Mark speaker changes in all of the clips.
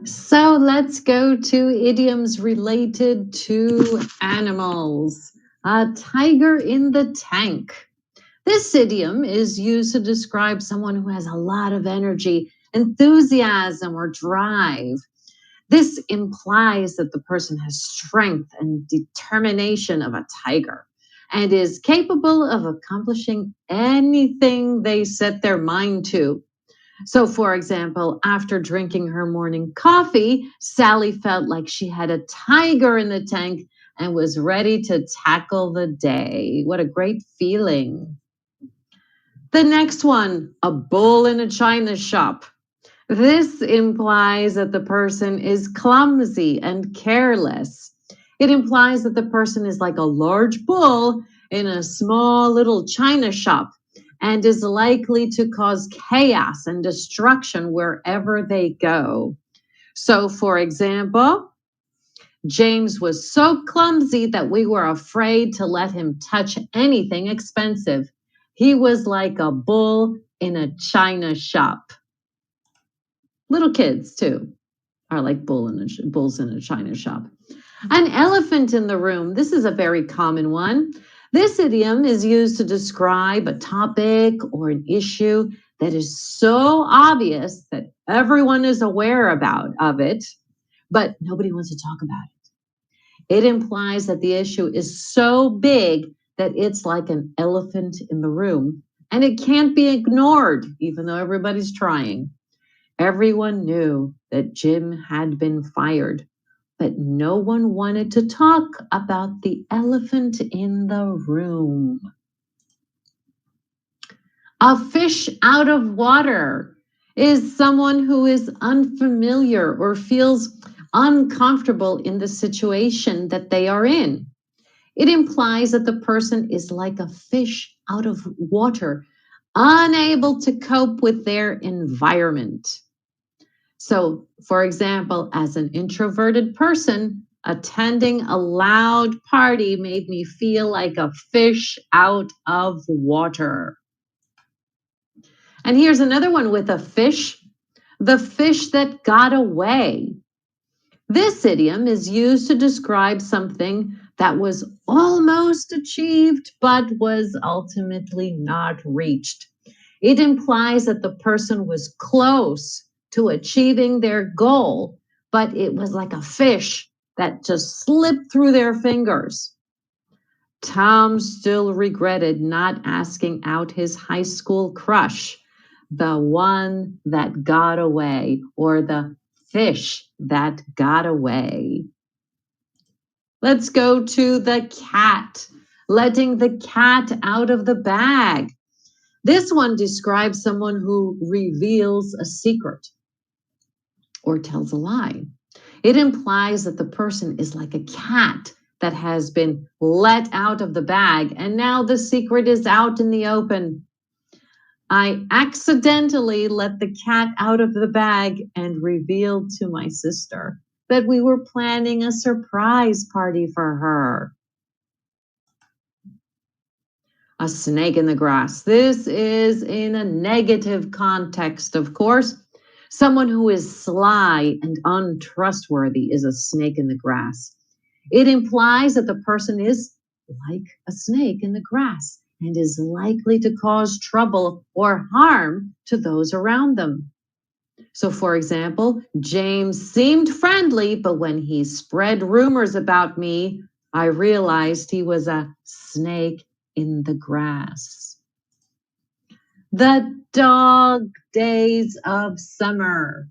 Speaker 1: So let's go to idioms related to animals. A tiger in the tank. This idiom is used to describe someone who has a lot of energy, enthusiasm, or drive. This implies that the person has strength and determination of a tiger and is capable of accomplishing anything they set their mind to. So, for example, after drinking her morning coffee, Sally felt like she had a tiger in the tank and was ready to tackle the day. What a great feeling. The next one, a bull in a china shop. This implies that the person is clumsy and careless. It implies that the person is like a large bull in a small little china shop and is likely to cause chaos and destruction wherever they go. So, for example, James was so clumsy that we were afraid to let him touch anything expensive. He was like a bull in a china shop. Little kids, too, are like bulls in a china shop. An elephant in the room. This is a very common one. This idiom is used to describe a topic or an issue that is so obvious that everyone is aware about of it, but nobody wants to talk about it. It implies that the issue is so big that it's like an elephant in the room and it can't be ignored, even though everybody's trying. Everyone knew that Jim had been fired, but no one wanted to talk about the elephant in the room. A fish out of water is someone who is unfamiliar or feels uncomfortable in the situation that they are in. It implies that the person is like a fish out of water, unable to cope with their environment. So, for example, as an introverted person, attending a loud party made me feel like a fish out of water. And here's another one with a fish, the fish that got away. This idiom is used to describe something that was almost achieved but was ultimately not reached. It implies that the person was close to achieving their goal, but it was like a fish that just slipped through their fingers. Tom still regretted not asking out his high school crush, the one that got away, or the fish that got away. Let's go to the cat, letting the cat out of the bag. This one describes someone who reveals a secret or tells a lie. It implies that the person is like a cat that has been let out of the bag and now the secret is out in the open. I accidentally let the cat out of the bag and revealed to my sister that we were planning a surprise party for her. A snake in the grass. This is in a negative context, of course. Someone who is sly and untrustworthy is a snake in the grass. It implies that the person is like a snake in the grass and is likely to cause trouble or harm to those around them. So, for example, James seemed friendly, but when he spread rumors about me, I realized he was a snake in the grass. The dog days of summer.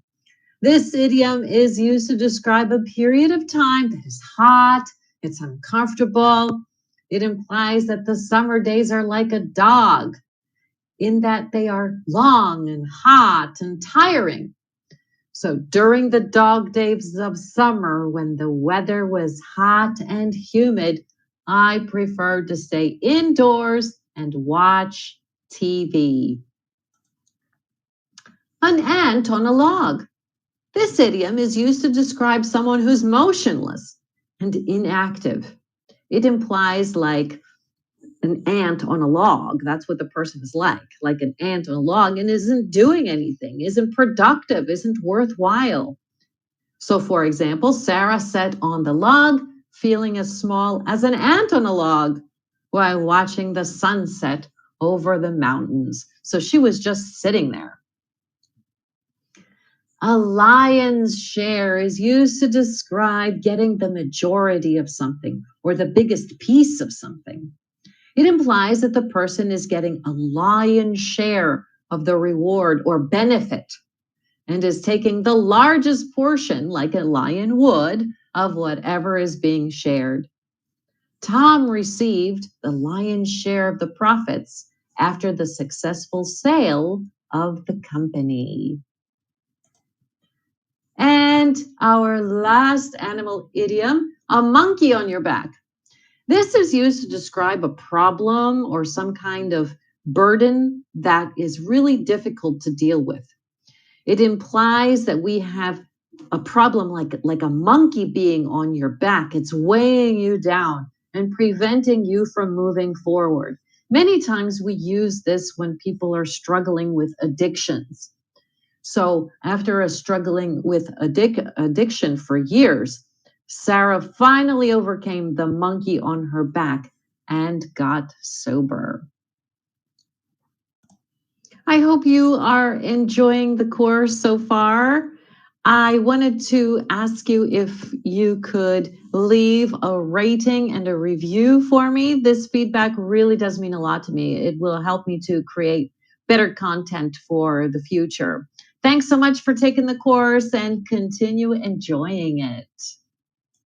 Speaker 1: This idiom is used to describe a period of time that is hot, it's uncomfortable. It implies that the summer days are like a dog, in that they are long and hot and tiring. So during the dog days of summer, when the weather was hot and humid, I preferred to stay indoors and watch TV. An ant on a log. This idiom is used to describe someone who's motionless and inactive. It implies like an ant on a log. That's what the person is like an ant on a log, and isn't doing anything, isn't productive, isn't worthwhile. So, for example, Sarah sat on the log, feeling as small as an ant on a log, while watching the sunset over the mountains. So she was just sitting there. A lion's share is used to describe getting the majority of something or the biggest piece of something. It implies that the person is getting a lion's share of the reward or benefit and is taking the largest portion, like a lion would, of whatever is being shared. Tom received the lion's share of the profits after the successful sale of the company. And our last animal idiom, a monkey on your back. This is used to describe a problem or some kind of burden that is really difficult to deal with. It implies that we have a problem like a monkey being on your back. It's weighing you down and preventing you from moving forward. Many times we use this when people are struggling with addictions. So after struggling with addiction for years, Sarah finally overcame the monkey on her back and got sober. I hope you are enjoying the course so far. I wanted to ask you if you could leave a rating and a review for me. This feedback really does mean a lot to me. It will help me to create better content for the future. Thanks so much for taking the course and continue enjoying it.